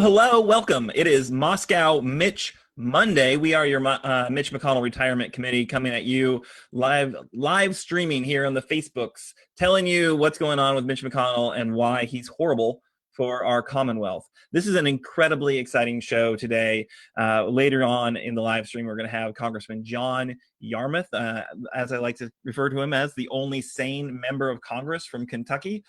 Hello. Welcome. It is Moscow Mitch Monday. We are your Mitch McConnell Retirement Committee coming at you live streaming here on the Facebooks, telling you what's going on with Mitch McConnell and why he's horrible for our Commonwealth. This is an incredibly exciting show today. Later on in the live stream, we're going to have Congressman John Yarmuth, as I like to refer to him as, the only sane member of Congress from Kentucky.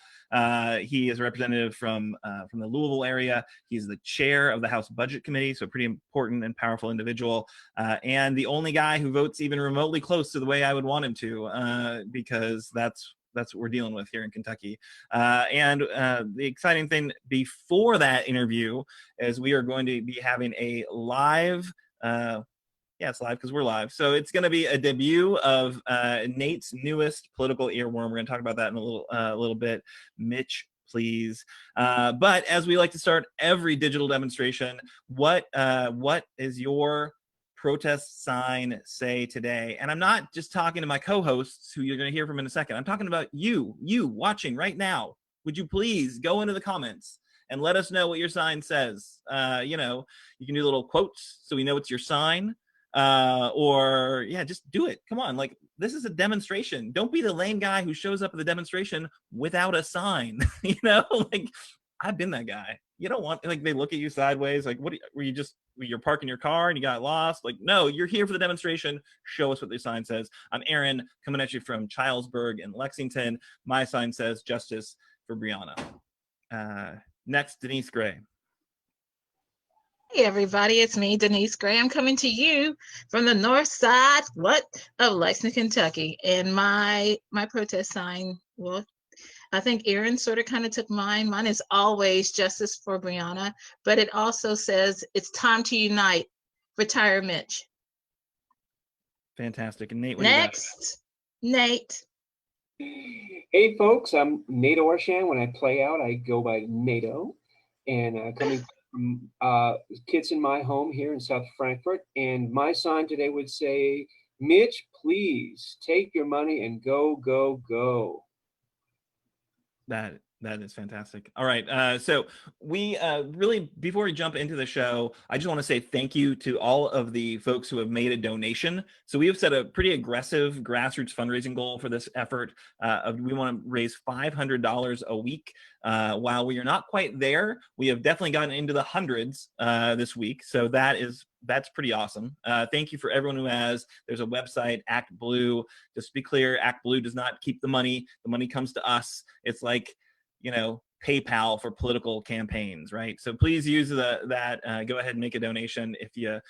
He is a representative from the Louisville area. He's the chair of the House Budget Committee, so a pretty important and powerful individual, and the only guy who votes even remotely close to the way I would want him to, because that's what we're dealing with here in Kentucky. And the exciting thing before that interview is we are going to be having a live, it's live because we're live. So it's going to be a debut of Nate's newest political earworm. We're going to talk about that in a little bit. Mitch, please. But as we like to start every digital demonstration, what is your protest sign say today? And I'm not just talking to my co-hosts who you're going to hear from in a second. I'm talking about you watching right now. Would you please go into the comments and let us know what your sign says? You can do little quotes so we know it's your sign, or just do it. Come on, like, this is a demonstration. Don't be the lame guy who shows up at the demonstration without a sign. Like, I've been that guy. You don't want, like, they look at you sideways, like, what you're parking your car and you got lost? Like, no, you're here for the demonstration. Show us what the sign says. I'm Aaron, coming at you from Childsburg in Lexington. My sign says justice for Breonna. Next, Denise Gray. Hey everybody, it's me, Denise Gray. I'm coming to you from the north side of Lexington, Kentucky. And my protest sign, well, I think Aaron sort of kind of took mine. Mine is always justice for Breonna, but it also says it's time to unite. Retire Mitch. Fantastic. And Nate, what next, Nate. Hey folks, I'm Nate Orshan. When I play out, I go by NATO, and coming from kids in my home here in South Frankfurt. And my sign today would say, Mitch, please take your money and go, go, go. That is fantastic. All right. So we really, before we jump into the show, I just want to say thank you to all of the folks who have made a donation. So we have set a pretty aggressive grassroots fundraising goal for this effort. We want to raise $500 a week. While we are not quite there, we have definitely gotten into the hundreds this week. So that's pretty awesome. Thank you for everyone who has. There's a website, Act Blue. Just to be clear, Act Blue does not keep the money. The money comes to us. It's like, PayPal for political campaigns, right? So please use that. Go ahead and make a donation if you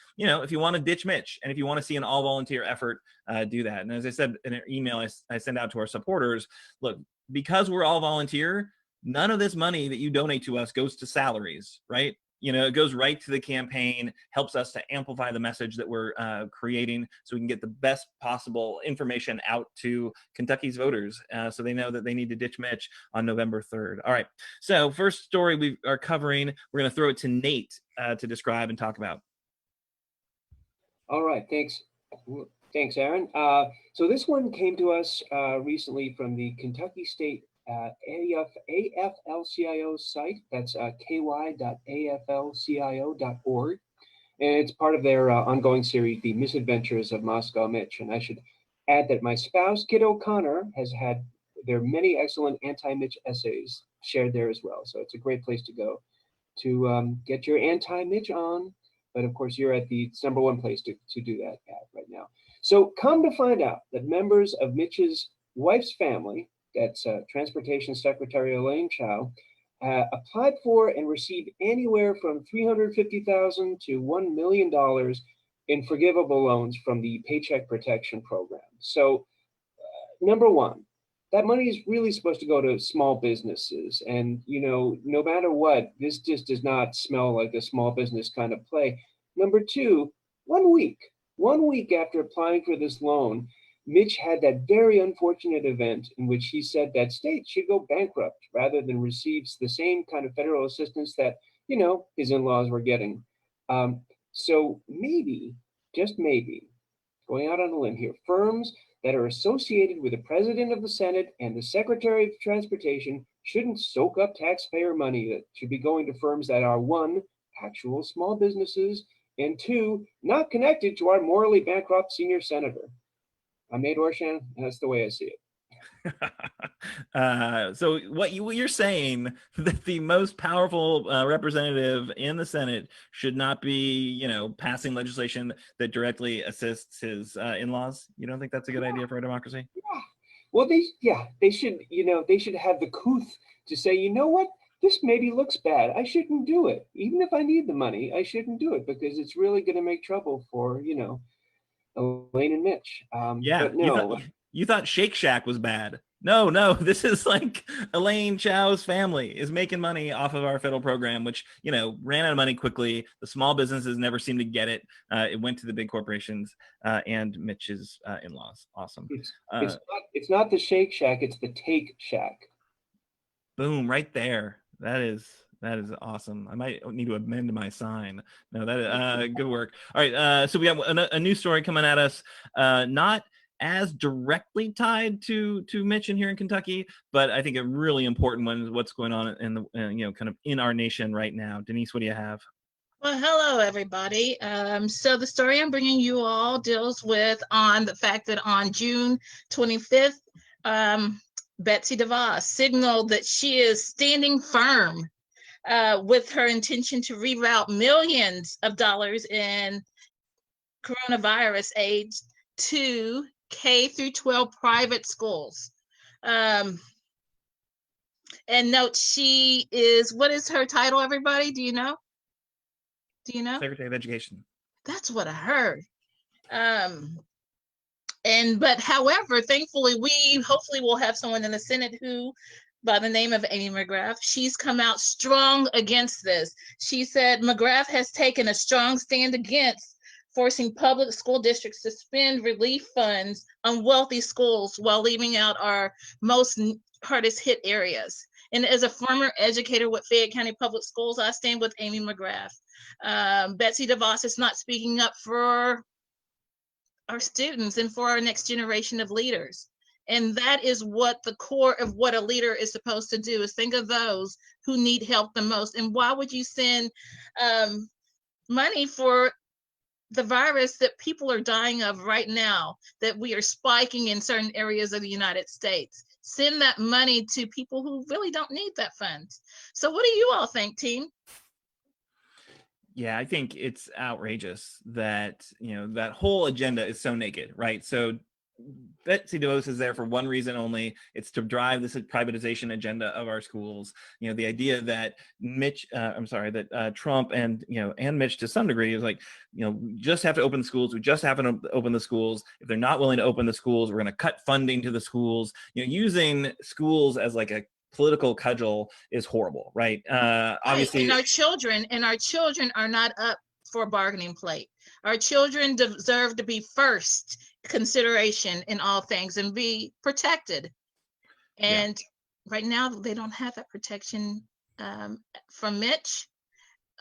want to ditch Mitch, and if you want to see an all volunteer effort, do that. And as I said in an email I send out to our supporters, look, because we're all volunteer, none of this money that you donate to us goes to salaries, right? It goes right to the campaign, helps us to amplify the message that we're creating so we can get the best possible information out to Kentucky's voters so they know that they need to ditch Mitch on November 3rd. All right. So first story we are covering, we're going to throw it to Nate to describe and talk about. All right. Thanks. Thanks, Aaron. So this one came to us recently from the Kentucky State AFL-CIO site. That's ky.aflcio.org. And it's part of their ongoing series, The Misadventures of Moscow Mitch. And I should add that my spouse, Kit O'Connor, has had their many excellent anti-Mitch essays shared there as well. So it's a great place to go to get your anti-Mitch on. But of course, you're at the #1 place to do that at right now. So come to find out that members of Mitch's wife's family, that's Transportation Secretary Elaine Chao, applied for and received anywhere from $350,000 to $1 million in forgivable loans from the Paycheck Protection Program. So number one, that money is really supposed to go to small businesses. And, you know, no matter what, this just does not smell like a small business kind of play. Number two, 1 week after applying for this loan, Mitch had that very unfortunate event in which he said that states should go bankrupt rather than receive the same kind of federal assistance that, you know, his in-laws were getting. So maybe, just maybe, going out on a limb here, firms that are associated with the President of the Senate and the Secretary of Transportation shouldn't soak up taxpayer money that should be going to firms that are, one, actual small businesses, and two, not connected to our morally bankrupt senior senator. I'm Nate Orshan, and that's the way I see it. So what you're saying that the most powerful representative in the Senate should not be, you know, passing legislation that directly assists his in-laws? You don't think that's a good idea for a democracy? Yeah. Well, they should, you know, they should have the couth to say, you know what, this maybe looks bad. I shouldn't do it. Even if I need the money, I shouldn't do it because it's really going to make trouble for, you know, Elaine and Mitch. Yeah, but no. You thought Shake Shack was bad. No, this is like Elaine Chao's family is making money off of our federal program, which, you know, ran out of money quickly. The small businesses never seemed to get it. It went to the big corporations and Mitch's in-laws. Awesome. It's not the Shake Shack, it's the Take Shack. Boom, right there. That is awesome. I might need to amend my sign. No, that good work. All right, so we have a new story coming at us, not as directly tied to Mitch in here in Kentucky, but I think a really important one is what's going on in the you know, kind of in our nation right now. Denise, what do you have? Well, hello, everybody. So the story I'm bringing you all deals with on the fact that on June 25th, Betsy DeVos signaled that she is standing firm with her intention to reroute millions of dollars in coronavirus aid to K through 12 private schools. And note, she is, what is her title, everybody? Do you know? Secretary of Education. That's what I heard. But however, thankfully, we hopefully will have someone in the Senate who, by the name of Amy McGrath, she's come out strong against this. She said McGrath has taken a strong stand against forcing public school districts to spend relief funds on wealthy schools while leaving out our most hardest hit areas. And as a former educator with Fayette County Public Schools, I stand with Amy McGrath. Betsy DeVos is not speaking up for our students and for our next generation of leaders. And that is what the core of what a leader is supposed to do, is think of those who need help the most. And why would you send money for the virus that people are dying of right now, that we are spiking in certain areas of the United States? Send that money to people who really don't need that funds. So what do you all think, team? Yeah, I think it's outrageous that, you know, that whole agenda is so naked, right? So Betsy DeVos is there for one reason only. It's to drive this privatization agenda of our schools. You know, the idea that Trump and, you know, and Mitch to some degree is like, you know, we just have to open the schools. We just have to open the schools. If they're not willing to open the schools, we're going to cut funding to the schools. You know, using schools as like a political cudgel is horrible, right? Obviously, and our children are not up for bargaining plate. Our children deserve to be first consideration in all things and be protected. And right now they don't have that protection from Mitch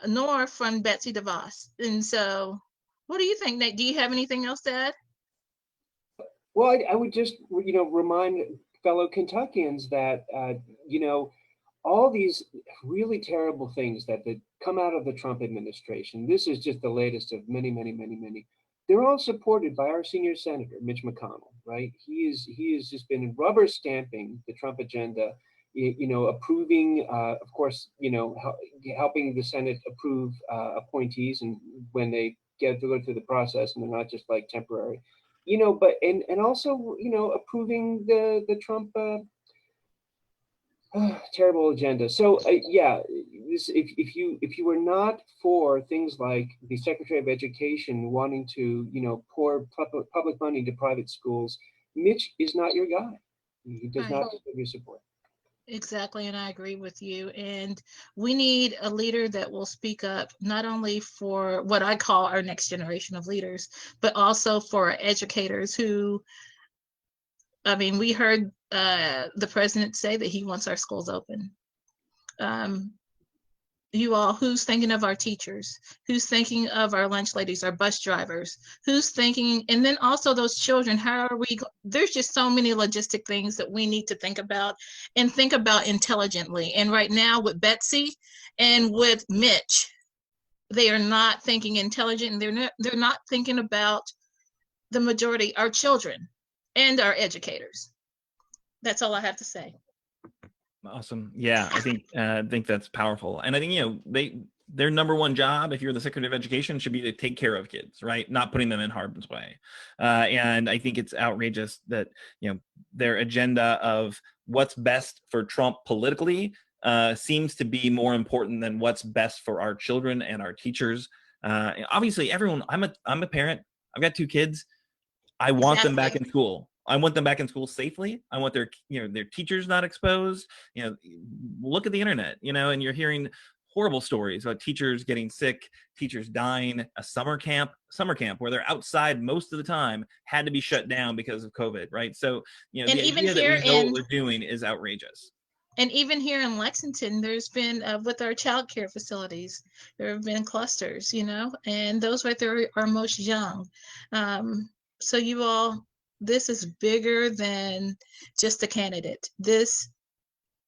nor from Betsy DeVos. And so what do you think, Nate? Do you have anything else to add? Well, I would just, you know, remind fellow Kentuckians that, you know, all these really terrible things that come out of the Trump administration, this is just the latest of many, many, many, many. They're all supported by our senior senator, Mitch McConnell, right? He has just been rubber stamping the Trump agenda, you know, approving, of course, you know, helping the Senate approve appointees and when they get to go through the process and they're not just like temporary. but and also, approving the Trump terrible agenda. So yeah, if you were not for things like the Secretary of Education wanting to, pour public money to private schools, Mitch is not your guy. He does Right. not deserve your support. Exactly, and I agree with you. And we need a leader that will speak up not only for what I call our next generation of leaders, but also for our educators who, I mean, we heard the president say that he wants our schools open. You all, who's thinking of our teachers? Who's thinking of our lunch ladies, our bus drivers? Who's thinking, and then also those children, how are we, there's just so many logistic things that we need to think about and think about intelligently. And right now with Betsy and with Mitch, they are not thinking intelligent, and they're not thinking about the majority, our children and our educators. That's all I have to say. Awesome. Yeah, I think that's powerful. And I think, their number one job, if you're the Secretary of Education, should be to take care of kids, right? Not putting them in harm's way. And I think it's outrageous that, their agenda of what's best for Trump politically seems to be more important than what's best for our children and our teachers. Obviously, everyone, I'm a parent. I've got 2 kids. I want them back in school. I want them back in school safely. I want their teachers not exposed. Look at the internet, and you're hearing horrible stories about teachers getting sick, teachers dying. A summer camp where they're outside most of the time had to be shut down because of COVID, right? So, the idea that we know what we're doing is outrageous. And even here in Lexington, there's been, with our child care facilities, there have been clusters, and those right there are most young. So you all, this is bigger than just a candidate. This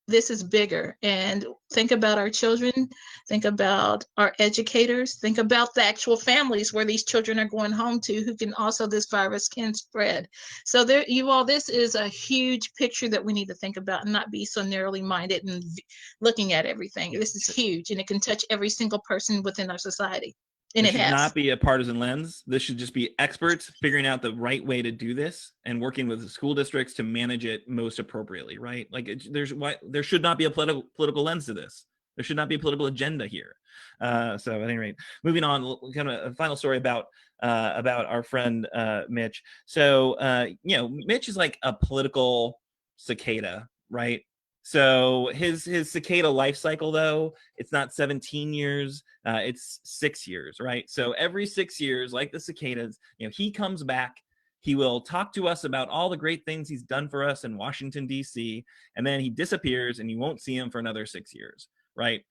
is bigger. And think about our children, think about our educators, think about the actual families where these children are going home to, who can also, this virus can spread. So there, you all, this is a huge picture that we need to think about and not be so narrowly minded and looking at everything. This is huge, and it can touch every single person within our society. And it should not be a partisan lens. This should just be experts figuring out the right way to do this and working with the school districts to manage it most appropriately, right? Like there should not be a political lens to this. There should not be a political agenda here. So at any rate, moving on, kind of a final story about our friend Mitch. So Mitch is like a political cicada, right? So his cicada life cycle, though, it's not 17 years, it's 6 years, right? So every 6 years, like the cicadas, he comes back, he will talk to us about all the great things he's done for us in Washington, D.C., and then he disappears and you won't see him for another 6 years. Right.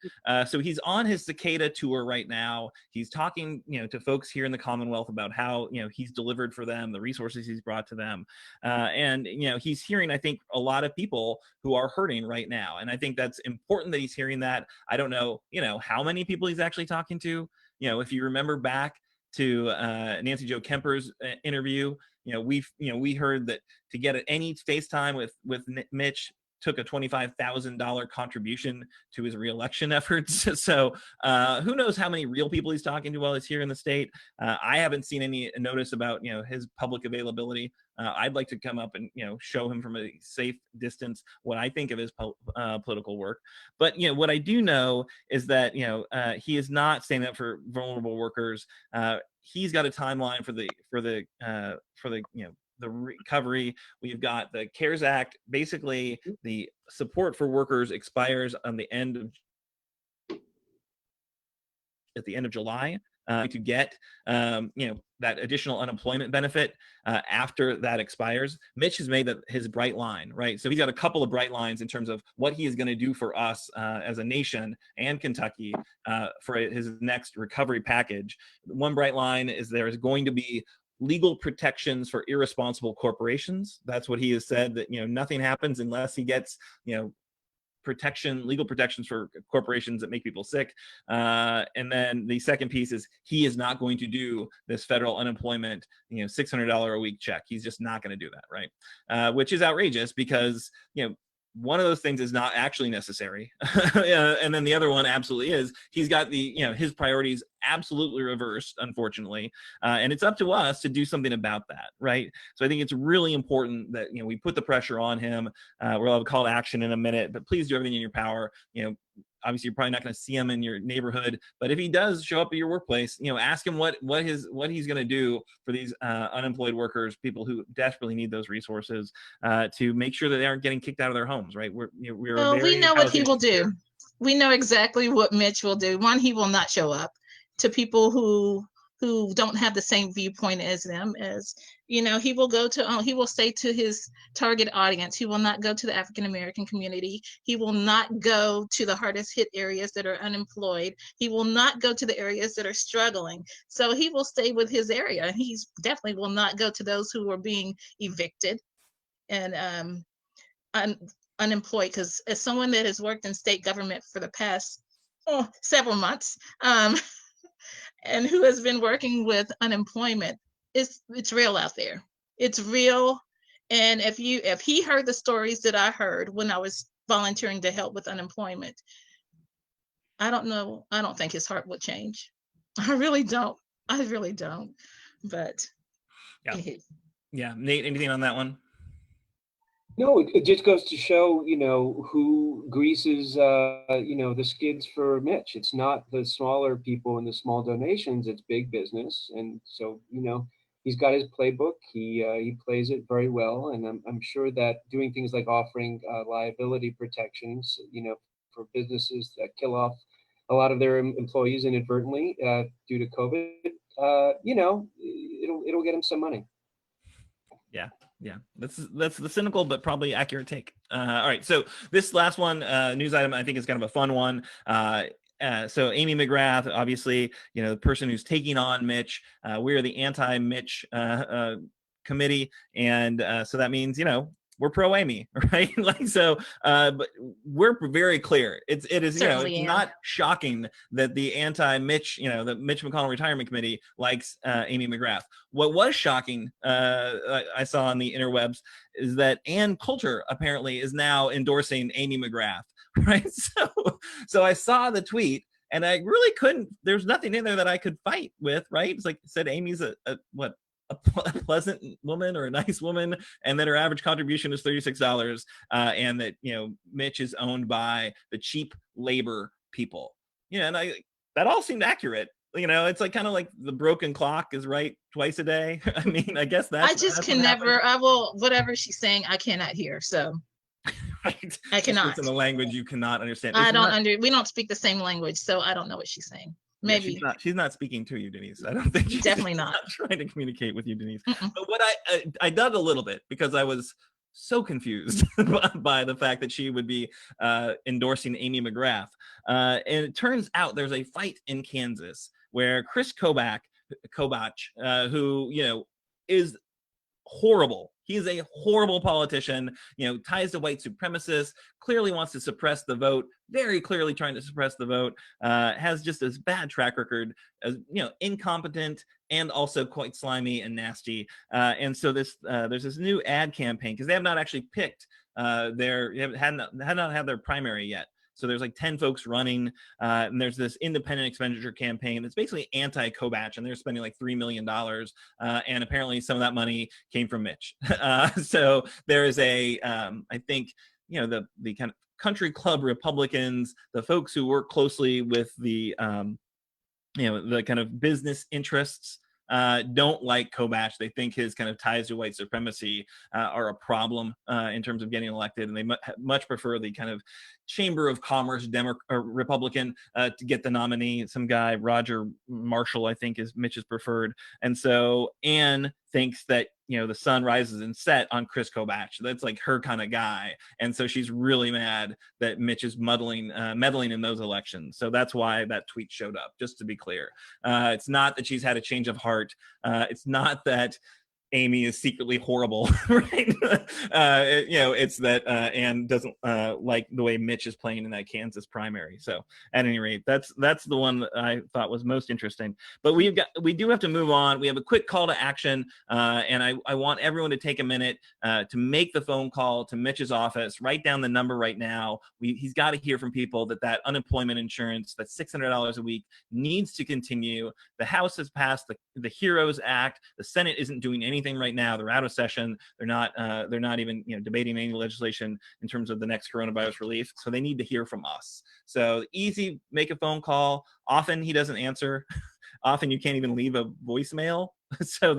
So he's on his cicada tour right now. He's talking, to folks here in the Commonwealth about how, he's delivered for them, the resources he's brought to them. And he's hearing, I think, a lot of people who are hurting right now. And I think that's important that he's hearing that. I don't know, how many people he's actually talking to. If you remember back to Nancy Jo Kemper's interview, we heard that to get any FaceTime with Mitch took a $25,000 contribution to his reelection efforts. So who knows how many real people he's talking to while he's here in the state. I haven't seen any notice about, his public availability. I'd like to come up and, show him from a safe distance what I think of his political work. But, what I do know is that, he is not standing up for vulnerable workers. He's got a timeline for the recovery. We've got the CARES Act. Basically, the support for workers expires on at the end of July. To get that additional unemployment benefit after that expires. Mitch has made that his bright line, right? So he's got a couple of bright lines in terms of what he is going to do for us as a nation and Kentucky for his next recovery package. One bright line is there is going to be legal protections for irresponsible corporations. That's what he has said, that nothing happens unless he gets legal protections for corporations that make people sick. And then the second piece is he is not going to do this federal unemployment $600 a week check. He's just not going to do that, right? Which is outrageous because one of those things is not actually necessary. And then the other one absolutely is. He's got his priorities absolutely reversed, unfortunately. And it's up to us to do something about that, right? So I think it's really important that, we put the pressure on him. We'll have a call to action in a minute, but please do everything in your power. Obviously you're probably not going to see him in your neighborhood, but if he does show up at your workplace, ask him what he's going to do for these unemployed workers, people who desperately need those resources, to make sure that they aren't getting kicked out of their homes, right? We know what he will do. We know exactly what Mitch will do. One, he will not show up to people who don't have the same viewpoint as them. He will stay to his target audience. He will not go to the African American community. He will not go to the hardest hit areas that are unemployed. He will not go to the areas that are struggling. So he will stay with his area. He definitely will not go to those who are being evicted and unemployed, because as someone that has worked in state government for the past several months, and who has been working with unemployment, it's real out there. It's real. And if he heard the stories that I heard when I was volunteering to help with unemployment, I don't know. I don't think his heart would change. I really don't. But yeah. Nate, anything on that one? No, it just goes to show, who greases, the skids for Mitch. It's not the smaller people and the small donations, it's big business. And so, he's got his playbook. He plays it very well. And I'm sure that doing things like offering liability protections, for businesses that kill off a lot of their employees inadvertently due to COVID, it'll get him some money. Yeah, that's the cynical but probably accurate take. All right, so this last one, news item, I think is kind of a fun one. So Amy McGrath, obviously, the person who's taking on Mitch. We are the anti-Mitch committee, and so that means we're pro Amy, right? But we're very clear. It is it's not shocking that the anti-Mitch, the Mitch McConnell Retirement Committee likes Amy McGrath. What was shocking, I saw on the interwebs, is that Ann Coulter apparently is now endorsing Amy McGrath, right? So I saw the tweet, and I really couldn't. There's nothing in there that I could fight with, right? It's like it said Amy's a pleasant woman or a nice woman, and that her average contribution is $36, and that Mitch is owned by the cheap labor people. And that all seemed accurate. It's like kind of like the broken clock is right twice a day. I mean, I guess that's. I just can never. I will whatever she's saying. I cannot hear. So. Right. I cannot. It's in a language you cannot understand. We don't speak the same language, so I don't know what she's saying. Maybe she's not speaking to you, Denise. I don't think she's definitely not trying to communicate with you, Denise. But what I dug a little bit because I was so confused by the fact that she would be endorsing Amy McGrath. And it turns out there's a fight in Kansas where Chris Kobach, who is horrible. He is a horrible politician, ties to white supremacists, clearly wants to suppress the vote, very clearly trying to suppress the vote, has just this bad track record, as incompetent and also quite slimy and nasty. And so there's this new ad campaign because they have not actually picked had not had their primary yet. So there's like 10 folks running, and there's this independent expenditure campaign that's basically anti-Kobach, and they're spending like $3 million. And apparently some of that money came from Mitch. So there is I think, the kind of country club Republicans, the folks who work closely with the kind of business interests, don't like Kobach. They think his kind of ties to white supremacy are a problem in terms of getting elected, and they much prefer the kind of Chamber of Commerce Republican to get the nominee. Some guy, Roger Marshall, I think is Mitch's preferred. And so Ann thinks that the sun rises and set on Chris Kobach. That's like her kind of guy, and so she's really mad that Mitch is meddling in those elections. So that's why that tweet showed up. Just to be clear, it's not that she's had a change of heart. It's not that Amy is secretly horrible, right? It's that Ann doesn't like the way Mitch is playing in that Kansas primary. So at any rate, that's the one that I thought was most interesting. But we do have to move on. We have a quick call to action, and I want everyone to take a minute to make the phone call to Mitch's office. Write down the number right now. He's got to hear from people that unemployment insurance, that $600 a week, needs to continue. The House has passed the HEROES Act. The Senate isn't doing anything right now. They're out of session. They're not even debating any legislation in terms of the next coronavirus relief. So they need to hear from us. So easy, make a phone call. Often he doesn't answer. Often you can't even leave a voicemail. So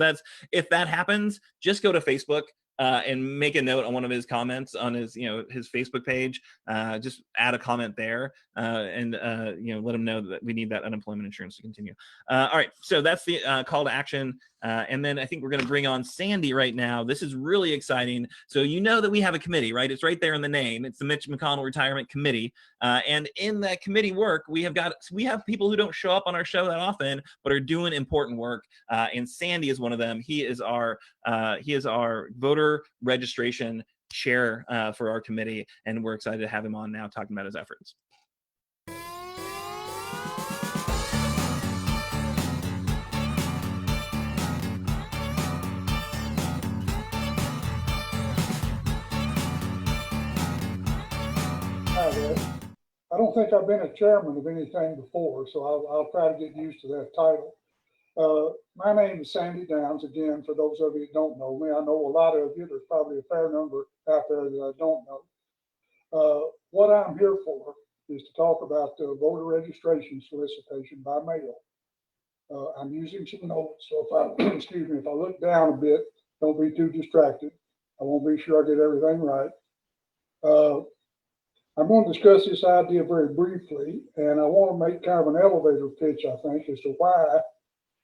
if that happens, just go to Facebook and make a note on one of his comments on his Facebook page. Just add a comment there and let him know that we need that unemployment insurance to continue. All right, so that's the call to action. And then I think we're going to bring on Sandy right now. This is really exciting. So that we have a committee, right? It's right there in the name. It's the Mitch McConnell Retirement Committee. And in that committee work, we have people who don't show up on our show that often, but are doing important work. And Sandy is one of them. He is our voter registration chair for our committee, and we're excited to have him on now talking about his efforts. Hi there. I don't think I've been a chairman of anything before, so I'll try to get used to that title. My name is Sandy Downs. Again, for those of you that don't know me, I know a lot of you. There's probably a fair number out there that I don't know. What I'm here for is to talk about the voter registration solicitation by mail. I'm using some notes, so if I look down a bit, don't be too distracted. I won't be sure I get everything right. I'm going to discuss this idea very briefly, and I want to make kind of an elevator pitch, I think, as to why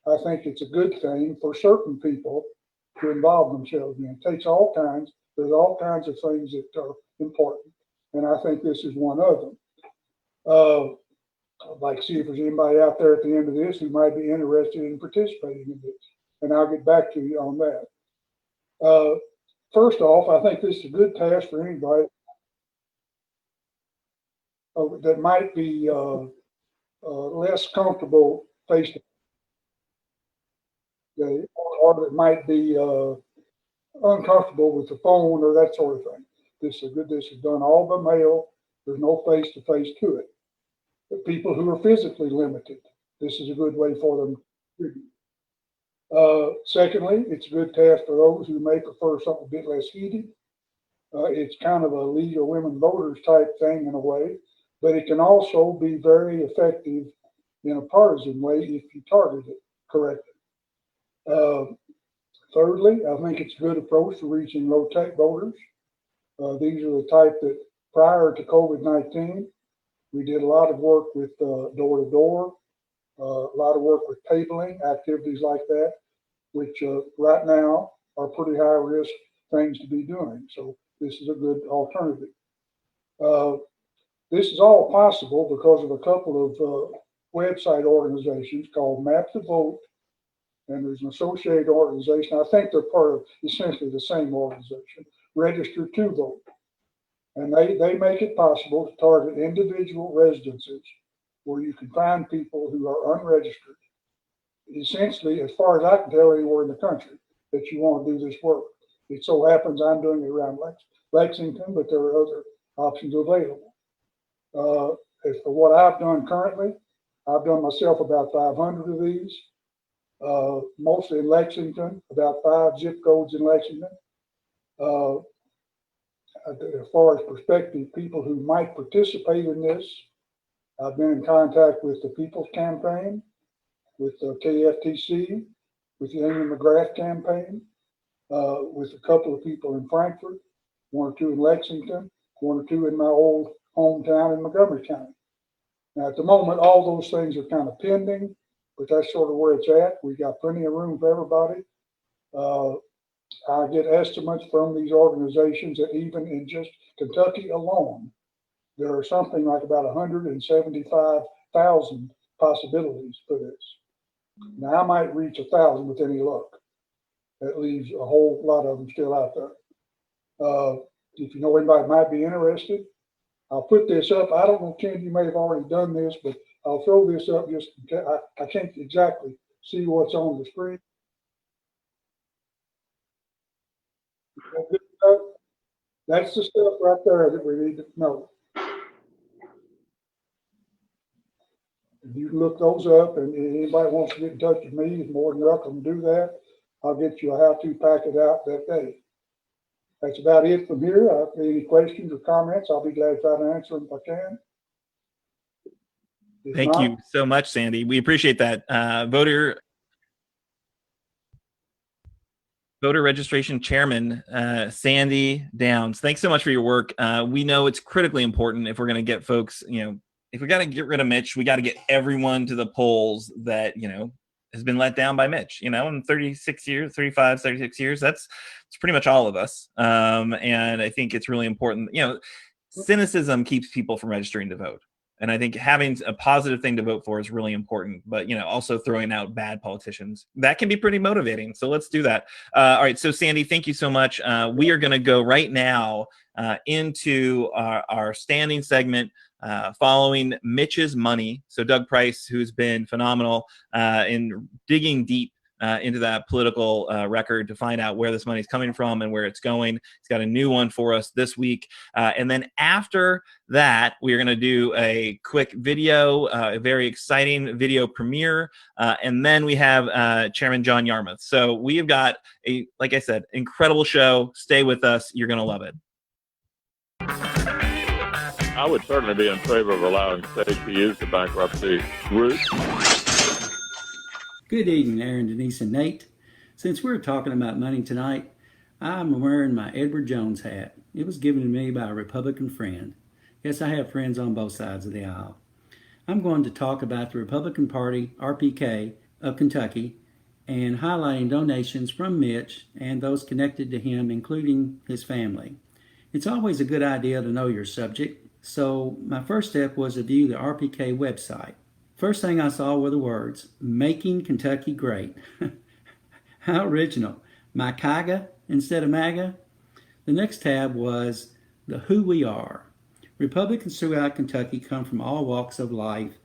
I think it's a good thing for certain people to involve themselves in. It takes there's all kinds of things that are important, and I think this is one of them. I'd like to see if there's anybody out there at the end of this who might be interested in participating in this, and I'll get back to you on that. First off, I think this is a good task for anybody that might be less comfortable face-to-face, or that might be uncomfortable with the phone or that sort of thing. This is done all by mail. There's no face-to-face to it. The people who are physically limited, this is a good way for them to do. Secondly, it's a good task for those who may prefer something a bit less heated. It's kind of a League of Women Voters type thing in a way, but it can also be very effective in a partisan way if you target it correctly. Thirdly, I think it's a good approach to reaching low-tech voters. These are the type that prior to COVID-19, we did a lot of work with door-to-door, a lot of work with tabling, activities like that, which right now are pretty high-risk things to be doing. So this is a good alternative. This is all possible because of a couple of website organizations called Map to Vote, and there's an associated organization. I think they're part of essentially the same organization, Register to Vote. And they make it possible to target individual residences where you can find people who are unregistered, essentially, as far as I can tell, anywhere in the country that you want to do this work. It so happens I'm doing it around Lexington, but there are other options available. As for what I've done currently, I've done myself about 500 of these, mostly in Lexington, about 5 zip codes in Lexington. As far as prospective people who might participate in this, I've been in contact with the People's Campaign, with the KFTC, with the Amy McGrath campaign, with a couple of people in Frankfurt, 1 or 2 in Lexington, 1 or 2 in my old hometown in Montgomery County. Now, at the moment, all those things are kind of pending, but that's sort of where it's at. We got plenty of room for everybody. I get estimates from these organizations that even in just Kentucky alone, there are something like about 175,000 possibilities for this. Now, I might reach 1,000 with any luck. that leaves a whole lot of them still out there. If you know anybody might be interested, I'll put this up. I don't know, Ken, you may have already done this, but I'll throw this up just in case. I can't exactly see what's on the screen. That's the stuff right there that we need to know. If you look those up, and anybody wants to get in touch with me, is more than welcome to do that. I'll get you a how-to packet out that day. That's about it from here. Any questions or comments, I'll be glad to try to answer them if I can. If Thank not, you so much, Sandy. We appreciate that. Voter registration chairman, Sandy Downs. Thanks so much for your work. We know it's critically important if we're going to get folks, if we got to get rid of Mitch, we got to get everyone to the polls that, has been let down by Mitch, in 36 years, that's pretty much all of us. And I think it's really important, cynicism keeps people from registering to vote. And I think having a positive thing to vote for is really important, but, also throwing out bad politicians, that can be pretty motivating. So let's do that. All right. So Sandy, thank you so much. We are going to go right now into our standing segment following Mitch's money. So Doug Price, who's been phenomenal in digging deep into that political record to find out where this money is coming from and where it's going. He's got a new one for us this week. And then after that, we're going to do a quick video, a very exciting video premiere. And then we have Chairman John Yarmuth. So we have got like I said, incredible show. Stay with us. You're going to love it. I would certainly be in favor of allowing states to use the bankruptcy route. Good evening, Aaron, Denise, and Nate. Since we're talking about money tonight, I'm wearing my Edward Jones hat. It was given to me by a Republican friend. Yes, I have friends on both sides of the aisle. I'm going to talk about the Republican Party, RPK, of Kentucky, and highlighting donations from Mitch and those connected to him, including his family. It's always a good idea to know your subject, so my first step was to view the RPK website. First thing I saw were the words, "Making Kentucky Great." How original. MyKAGA instead of MAGA. The next tab was the Who We Are. Republicans throughout Kentucky come from all walks of life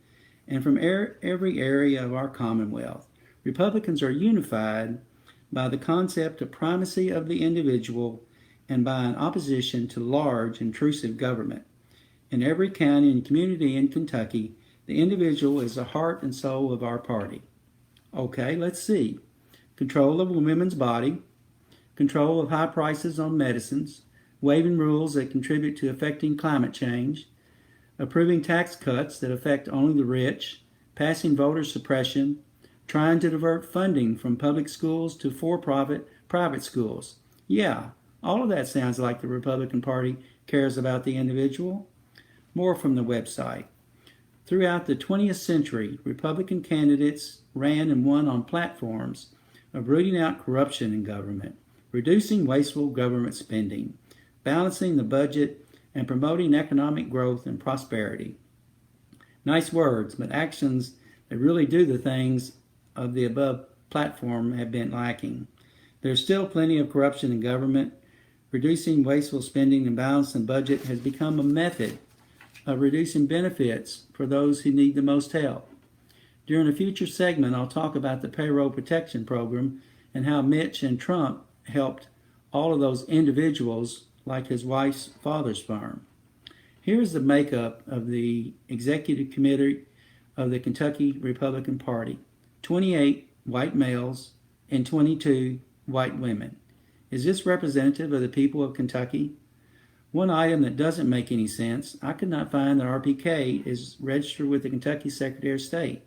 and from every area of our Commonwealth. Republicans are unified by the concept of primacy of the individual and by an opposition to large, intrusive government. In every county and community in Kentucky, the individual is the heart and soul of our party. Okay, let's see. Control of a women's body, control of high prices on medicines, waiving rules that contribute to affecting climate change, approving tax cuts that affect only the rich, passing voter suppression, trying to divert funding from public schools to for-profit private schools. Yeah, all of that sounds like the Republican Party cares about the individual. More from the website. Throughout the 20th century, Republican candidates ran and won on platforms of rooting out corruption in government, reducing wasteful government spending, balancing the budget, and promoting economic growth and prosperity. Nice words, but actions that really do the things of the above platform have been lacking. There's still plenty of corruption in government. Reducing wasteful spending and balancing the budget has become a method of reducing benefits for those who need the most help. During a future segment, I'll talk about the payroll protection program and how Mitch and Trump helped all of those individuals like his wife's father's firm. Here's the makeup of the executive committee of the Kentucky Republican Party. 28 white males and 22 white women. Is this representative of the people of Kentucky? One item that doesn't make any sense, I could not find that RPK is registered with the Kentucky Secretary of State.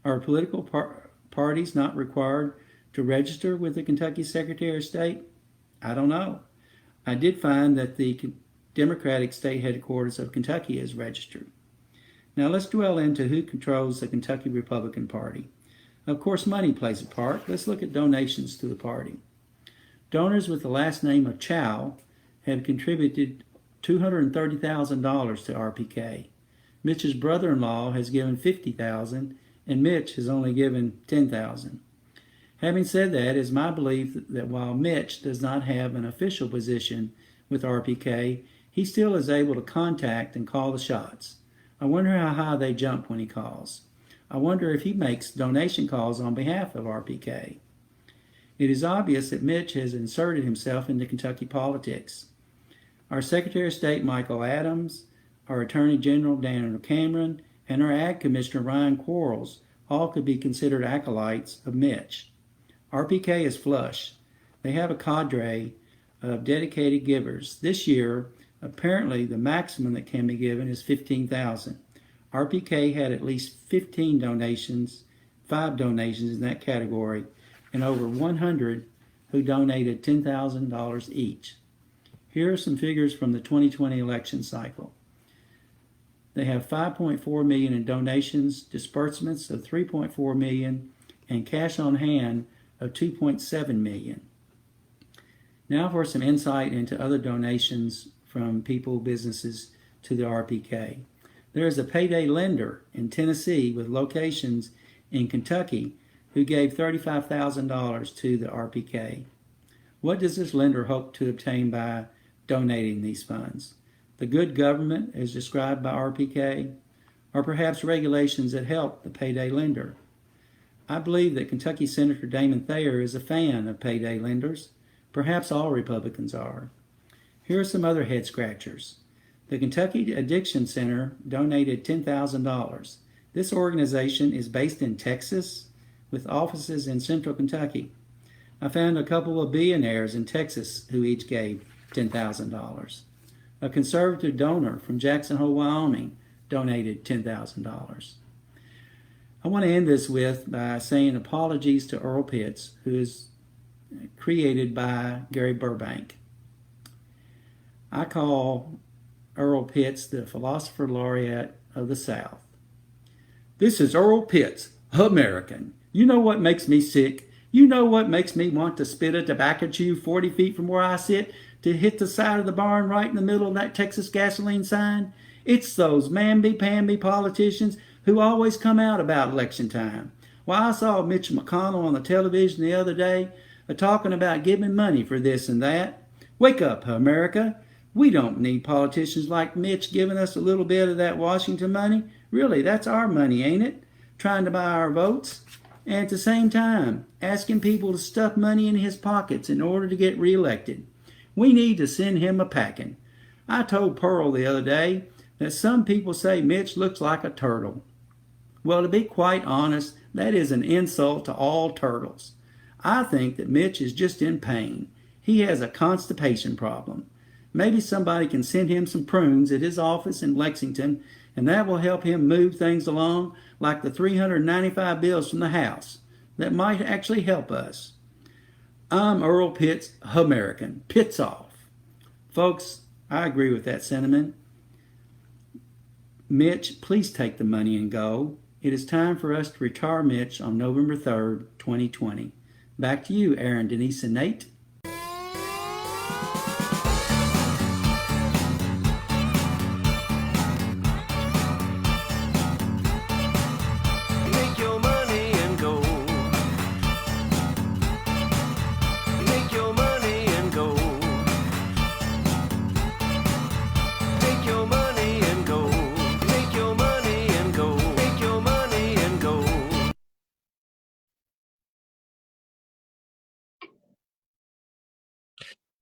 Are political parties not required to register with the Kentucky Secretary of State? I don't know. I did find that the Democratic State Headquarters of Kentucky is registered. Now let's dwell into who controls the Kentucky Republican Party. Of course, money plays a part. Let's look at donations to the party. Donors with the last name of Chow have contributed $230,000 to RPK. Mitch's brother-in-law has given $50,000, and Mitch has only given $10,000. Having said that, it is my belief that while Mitch does not have an official position with RPK, he still is able to contact and call the shots. I wonder how high they jump when he calls. I wonder if he makes donation calls on behalf of RPK. It is obvious that Mitch has inserted himself into Kentucky politics. Our Secretary of State, Michael Adams, our Attorney General, Daniel Cameron, and our Ag Commissioner, Ryan Quarles, all could be considered acolytes of Mitch. RPK is flush. They have a cadre of dedicated givers. This year, apparently the maximum that can be given is $15,000. RPK had at least 5 donations in that category, and over 100 who donated $10,000 each. Here are some figures from the 2020 election cycle. They have $5.4 million in donations, disbursements of $3.4 million, and cash on hand of $2.7 million. Now for some insight into other donations from people, businesses to the RPK. There is a payday lender in Tennessee with locations in Kentucky who gave $35,000 to the RPK. What does this lender hope to obtain by donating these funds? The good government as described by RPK, or perhaps regulations that help the payday lender? I believe that Kentucky Senator Damon Thayer is a fan of payday lenders. Perhaps all Republicans are. Here are some other head scratchers. The Kentucky Addiction Center donated $10,000. This organization is based in Texas with offices in central Kentucky. I found a couple of billionaires in Texas who each gave $10,000. A conservative donor from Jackson Hole, Wyoming donated $10,000. I want to end this by saying apologies to Earl Pitts, who is created by Gary Burbank. I call Earl Pitts the philosopher laureate of the South. This is Earl Pitts, American. You know what makes me sick? You know what makes me want to spit a tobacco chew 40 feet from where I sit to hit the side of the barn right in the middle of that Texas gasoline sign? It's those mamby-pamby politicians who always come out about election time. Well, I saw Mitch McConnell on the television the other day talking about giving money for this and that. Wake up, America. We don't need politicians like Mitch giving us a little bit of that Washington money. Really, that's our money, ain't it? Trying to buy our votes. And at the same time, asking people to stuff money in his pockets in order to get reelected. We need to send him a packing. I told Pearl the other day that some people say Mitch looks like a turtle. Well, to be quite honest, that is an insult to all turtles. I think that Mitch is just in pain. He has a constipation problem. Maybe somebody can send him some prunes at his office in Lexington, and that will help him move things along like the 395 bills from the House. That might actually help us. I'm Earl Pitts, American. Pitts off. Folks, I agree with that sentiment. Mitch, please take the money and go. It is time for us to retire Mitch on November 3rd, 2020. Back to you, Aaron, Denise, and Nate.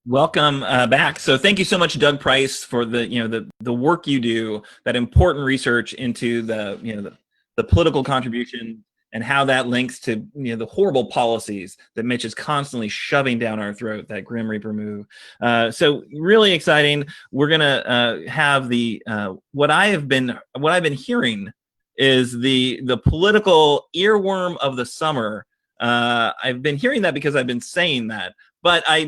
Welcome back. So thank you so much, Doug Price, for the work you do, that important research into the political contribution and how that links to the horrible policies that Mitch is constantly shoving down our throat, that Grim Reaper move. So really exciting. We're gonna have what I've been hearing is the political earworm of the summer. I've been hearing that because I've been saying that. But I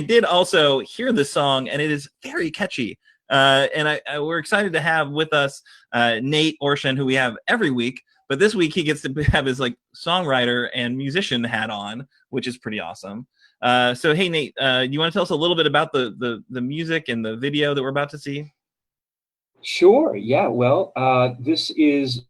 did also hear this song, and it is very catchy. And we're excited to have with us Nate Orshan, who we have every week. But this week he gets to have his songwriter and musician hat on, which is pretty awesome. So hey, Nate, you want to tell us a little bit about the music and the video that we're about to see? Sure. Yeah. Well, this is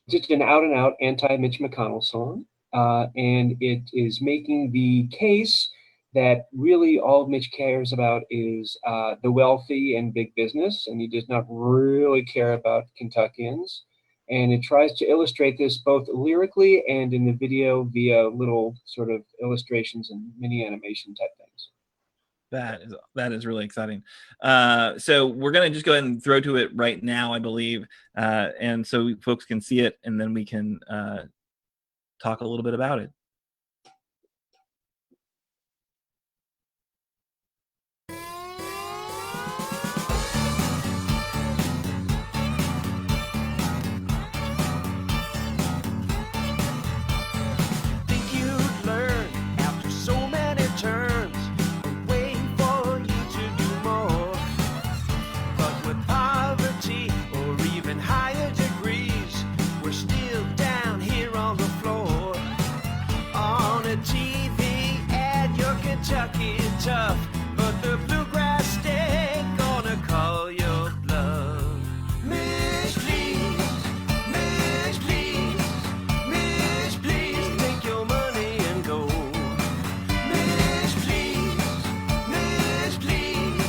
just an out-and-out anti-Mitch McConnell song. and it is making the case that really all Mitch cares about is the wealthy and big business, and he does not really care about Kentuckians. And it tries to illustrate this both lyrically and in the video via little sort of illustrations and mini animation type things. That is really exciting. So we're going to just go ahead and throw to it right now, I believe, and so folks can see it, and then we can talk a little bit about it. Tough, but the bluegrass state gonna call your bluff. Mitch, please, Mitch, please, Mitch, please, take your money and go. Mitch, please, Mitch, please,